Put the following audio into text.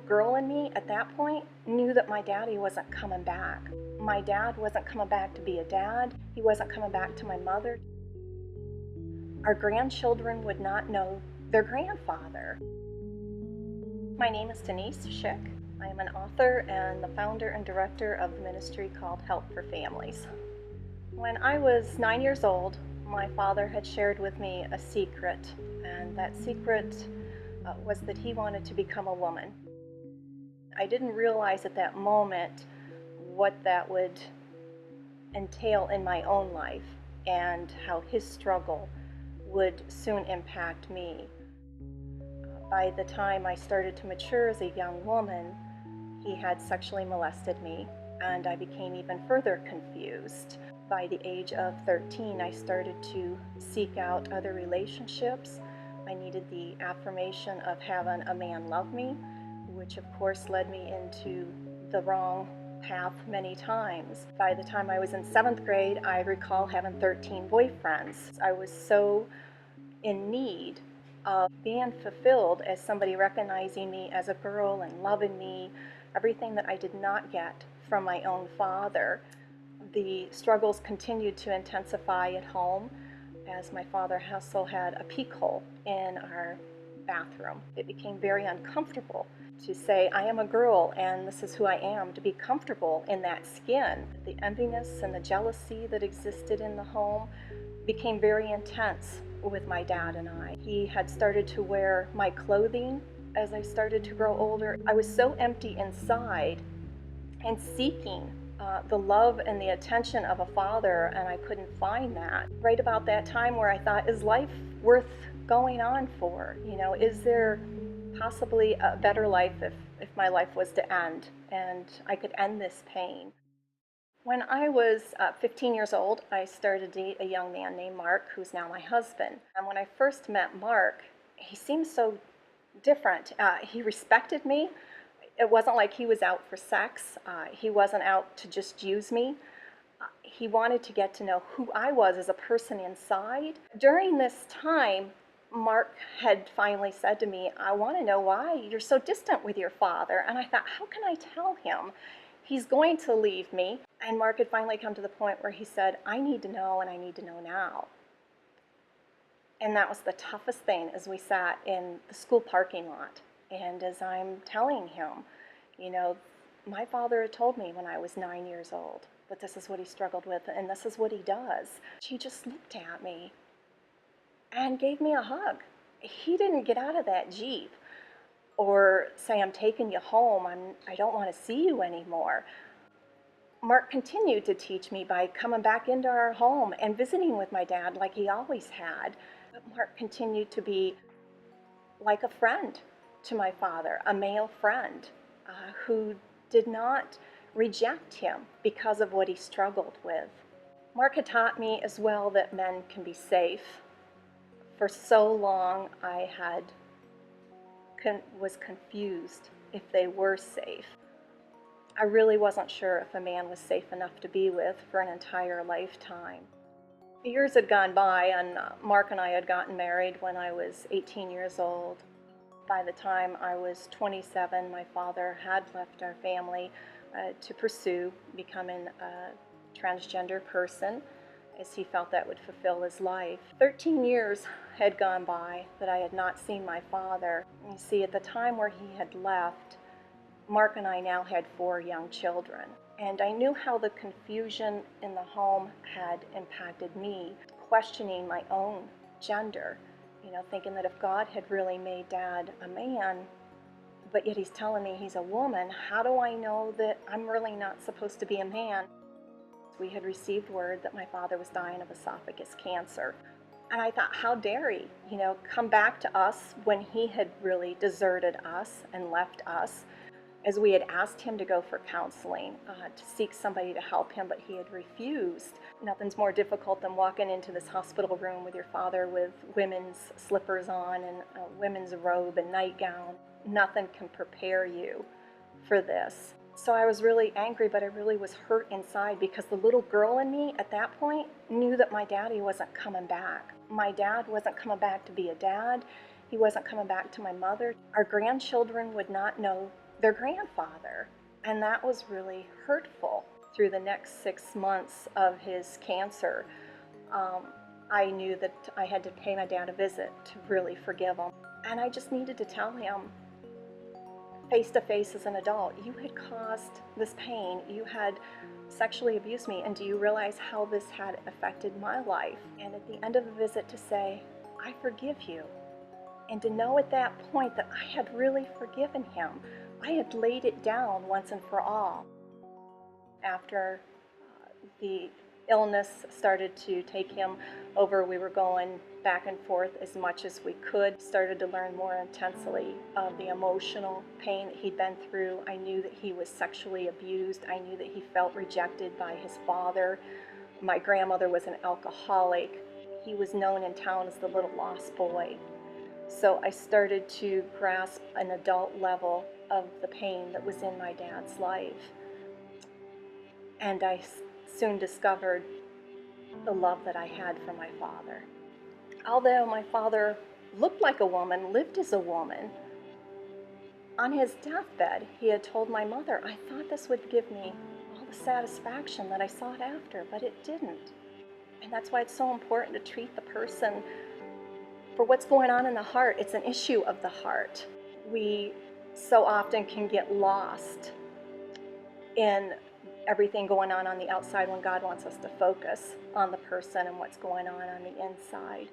girl in me at that point knew that my daddy wasn't coming back. My dad wasn't coming back to be a dad. He wasn't coming back to my mother. Our grandchildren would not know their grandfather. My name is Denise Schick. I am an author and the founder and director of the ministry called Help for Families. When I was 9 years old, my father had shared with me a secret, and that secret was that he wanted to become a woman. I didn't realize at that moment what that would entail in my own life and how his struggle would soon impact me. By the time I started to mature as a young woman, he had sexually molested me, and I became even further confused. By the age of 13, I started to seek out other relationships. I needed the affirmation of having a man love me, which of course led me into the wrong path many times. By the time I was in 7th grade, I recall having 13 boyfriends. I was so in need of being fulfilled as somebody recognizing me as a girl and loving me, everything that I did not get from my own father. The struggles continued to intensify at home as my father also had a peek hole in our bathroom. It became very uncomfortable to say, I am a girl and this is who I am, to be comfortable in that skin. The enviness and the jealousy that existed in the home became very intense with my dad and I. He had started to wear my clothing as I started to grow older. I was so empty inside and seeking the love and the attention of a father, and I couldn't find that. Right about that time where I thought, is life worth going on for? You know, is there possibly a better life if my life was to end and I could end this pain? When I was 15 years old, I started to date a young man named Mark, who's now my husband. And when I first met Mark, he seemed so different. He respected me. It wasn't like he was out for sex. He wasn't out to just use me. He wanted to get to know who I was as a person inside. During this time, Mark had finally said to me, I want to know why you're so distant with your father. And I thought, how can I tell him? He's going to leave me. And Mark had finally come to the point where he said, I need to know, and I need to know now. And that was the toughest thing as we sat in the school parking lot. And as I'm telling him, you know, my father had told me when I was 9 years old that this is what he struggled with and this is what he does. He just looked at me and gave me a hug. He didn't get out of that Jeep or say, I'm taking you home, I don't want to see you anymore. Mark continued to teach me by coming back into our home and visiting with my dad like he always had. But Mark continued to be like a friend to my father, a male friend who did not reject him because of what he struggled with. Mark had taught me as well that men can be safe. For so long I was confused if they were safe. I really wasn't sure if a man was safe enough to be with for an entire lifetime. Years had gone by, and Mark and I had gotten married when I was 18 years old. By the time I was 27, my father had left our family to pursue becoming a transgender person, as he felt that would fulfill his life. 13 years had gone by that I had not seen my father. You see, at the time where he had left, Mark and I now had 4 young children. And I knew how the confusion in the home had impacted me, questioning my own gender. You know, thinking that if God had really made Dad a man, but yet he's telling me he's a woman, how do I know that I'm really not supposed to be a man? We had received word that my father was dying of esophagus cancer. And I thought, how dare he, come back to us when he had really deserted us and left us, as we had asked him to go for counseling, to seek somebody to help him, but he had refused. Nothing's more difficult than walking into this hospital room with your father with women's slippers on and a women's robe and nightgown. Nothing can prepare you for this. So I was really angry, but I really was hurt inside because the little girl in me at that point knew that my daddy wasn't coming back. My dad wasn't coming back to be a dad. He wasn't coming back to my mother. Our grandchildren would not know their grandfather. And that was really hurtful. Through the next 6 months of his cancer, I knew that I had to pay my dad a visit to really forgive him. And I just needed to tell him, face to face as an adult, you had caused this pain, you had sexually abused me, and do you realize how this had affected my life? And at the end of the visit to say, I forgive you. And to know at that point that I had really forgiven him. I had laid it down once and for all. After the illness started to take him over, we were going back and forth as much as we could. Started to learn more intensely of the emotional pain that he'd been through. I knew that he was sexually abused. I knew that he felt rejected by his father. My grandmother was an alcoholic. He was known in town as the little lost boy. So I started to grasp an adult level of the pain that was in my dad's life. And I soon discovered the love that I had for my father. Although my father looked like a woman, lived as a woman, on his deathbed, he had told my mother, I thought this would give me all the satisfaction that I sought after, but it didn't. And that's why it's so important to treat the person for what's going on in the heart. It's an issue of the heart. We so often can get lost in everything going on the outside when God wants us to focus on the person and what's going on the inside.